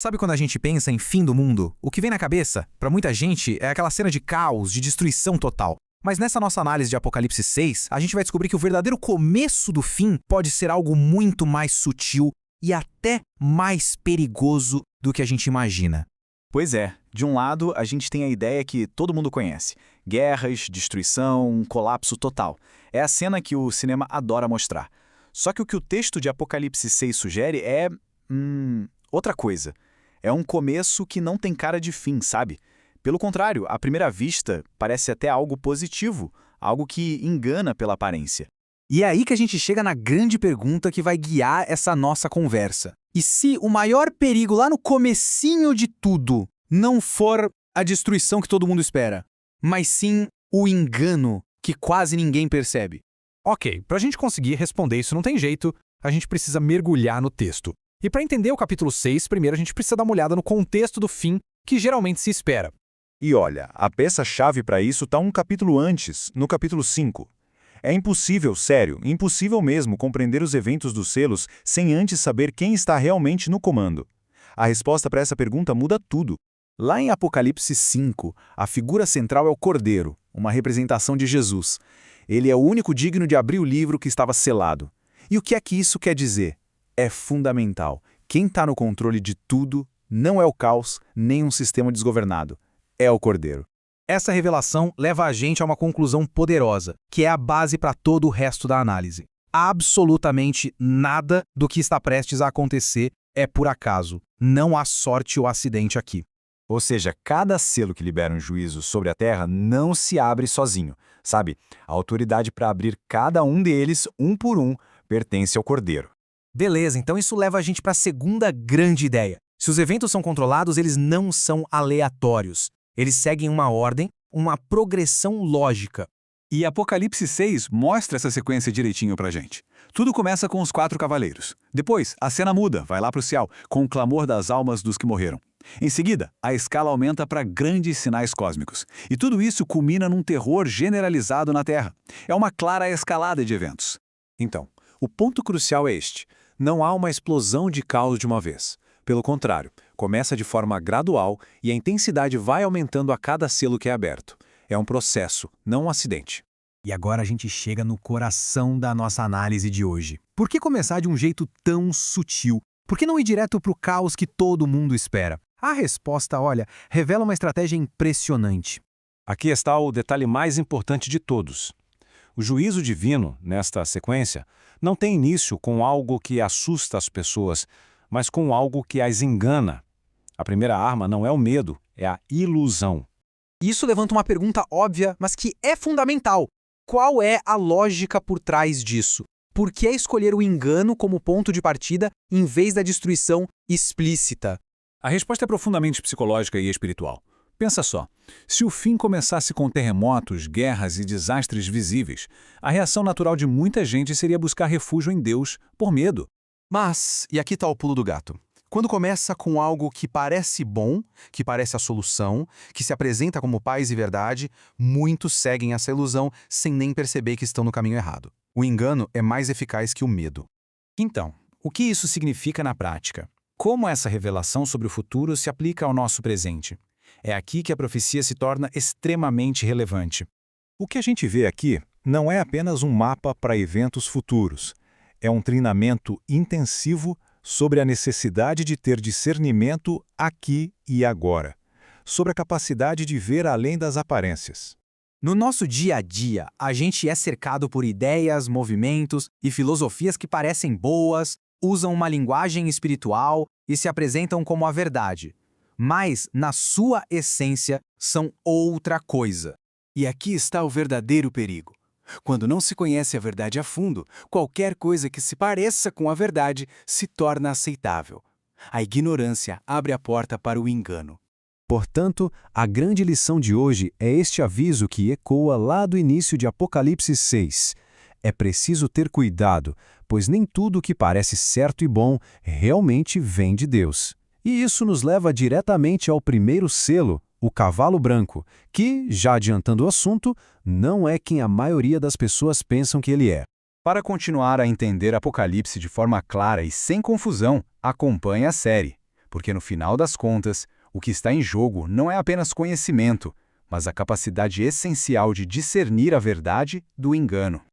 Sabe quando a gente pensa em fim do mundo? O que vem na cabeça, para muita gente, é aquela cena de caos, de destruição total. Mas nessa nossa análise de Apocalipse 6, a gente vai descobrir que o verdadeiro começo do fim pode ser algo muito mais sutil e até mais perigoso do que a gente imagina. Pois é, de um lado a gente tem a ideia que todo mundo conhece. Guerras, destruição, um colapso total. É a cena que o cinema adora mostrar. Só que o texto de Apocalipse 6 sugere é... outra coisa. É um começo que não tem cara de fim, sabe? Pelo contrário, à primeira vista, parece até algo positivo, algo que engana pela aparência. E é aí que a gente chega na grande pergunta que vai guiar essa nossa conversa. E se o maior perigo lá no comecinho de tudo não for a destruição que todo mundo espera, mas sim o engano que quase ninguém percebe? Ok, para a gente conseguir responder isso não tem jeito, a gente precisa mergulhar no texto. E para entender o capítulo 6, primeiro a gente precisa dar uma olhada no contexto do fim que geralmente se espera. E olha, a peça-chave para isso está um capítulo antes, no capítulo 5. É impossível, sério, impossível mesmo compreender os eventos dos selos sem antes saber quem está realmente no comando. A resposta para essa pergunta muda tudo. Lá em Apocalipse 5, a figura central é o Cordeiro, uma representação de Jesus. Ele é o único digno de abrir o livro que estava selado. E o que é que isso quer dizer? É fundamental. Quem está no controle de tudo não é o caos, nem um sistema desgovernado. É o Cordeiro. Essa revelação leva a gente a uma conclusão poderosa, que é a base para todo o resto da análise. Absolutamente nada do que está prestes a acontecer é por acaso. Não há sorte ou acidente aqui. Ou seja, cada selo que libera um juízo sobre a Terra não se abre sozinho, sabe? A autoridade para abrir cada um deles, um por um, pertence ao Cordeiro. Beleza, então isso leva a gente para a segunda grande ideia. Se os eventos são controlados, eles não são aleatórios. Eles seguem uma ordem, uma progressão lógica. E Apocalipse 6 mostra essa sequência direitinho pra gente. Tudo começa com os 4 cavaleiros. Depois, a cena muda, vai lá pro céu, com o clamor das almas dos que morreram. Em seguida, a escala aumenta para grandes sinais cósmicos. E tudo isso culmina num terror generalizado na Terra. É uma clara escalada de eventos. Então, o ponto crucial é este. Não há uma explosão de caos de uma vez. Pelo contrário, começa de forma gradual e a intensidade vai aumentando a cada selo que é aberto. É um processo, não um acidente. E agora a gente chega no coração da nossa análise de hoje. Por que começar de um jeito tão sutil? Por que não ir direto para o caos que todo mundo espera? A resposta, olha, revela uma estratégia impressionante. Aqui está o detalhe mais importante de todos. O juízo divino, nesta sequência, não tem início com algo que assusta as pessoas, mas com algo que as engana. A primeira arma não é o medo, é a ilusão. Isso levanta uma pergunta óbvia, mas que é fundamental. Qual é a lógica por trás disso? Por que escolher o engano como ponto de partida em vez da destruição explícita? A resposta é profundamente psicológica e espiritual. Pensa só, se o fim começasse com terremotos, guerras e desastres visíveis, a reação natural de muita gente seria buscar refúgio em Deus por medo. Mas, e aqui está o pulo do gato. Quando começa com algo que parece bom, que parece a solução, que se apresenta como paz e verdade, muitos seguem essa ilusão sem nem perceber que estão no caminho errado. O engano é mais eficaz que o medo. Então, o que isso significa na prática? Como essa revelação sobre o futuro se aplica ao nosso presente? É aqui que a profecia se torna extremamente relevante. O que a gente vê aqui não é apenas um mapa para eventos futuros. É um treinamento intensivo sobre a necessidade de ter discernimento aqui e agora, sobre a capacidade de ver além das aparências. No nosso dia a dia, a gente é cercado por ideias, movimentos e filosofias que parecem boas, usam uma linguagem espiritual e se apresentam como a verdade, mas, na sua essência, são outra coisa. E aqui está o verdadeiro perigo. Quando não se conhece a verdade a fundo, qualquer coisa que se pareça com a verdade se torna aceitável. A ignorância abre a porta para o engano. Portanto, a grande lição de hoje é este aviso que ecoa lá do início de Apocalipse 6. É preciso ter cuidado, pois nem tudo que parece certo e bom realmente vem de Deus. E isso nos leva diretamente ao primeiro selo, o cavalo branco, que, já adiantando o assunto, não é quem a maioria das pessoas pensam que ele é. Para continuar a entender Apocalipse de forma clara e sem confusão, acompanhe a série. porque no final das contas, o que está em jogo não é apenas conhecimento, mas a capacidade essencial de discernir a verdade do engano.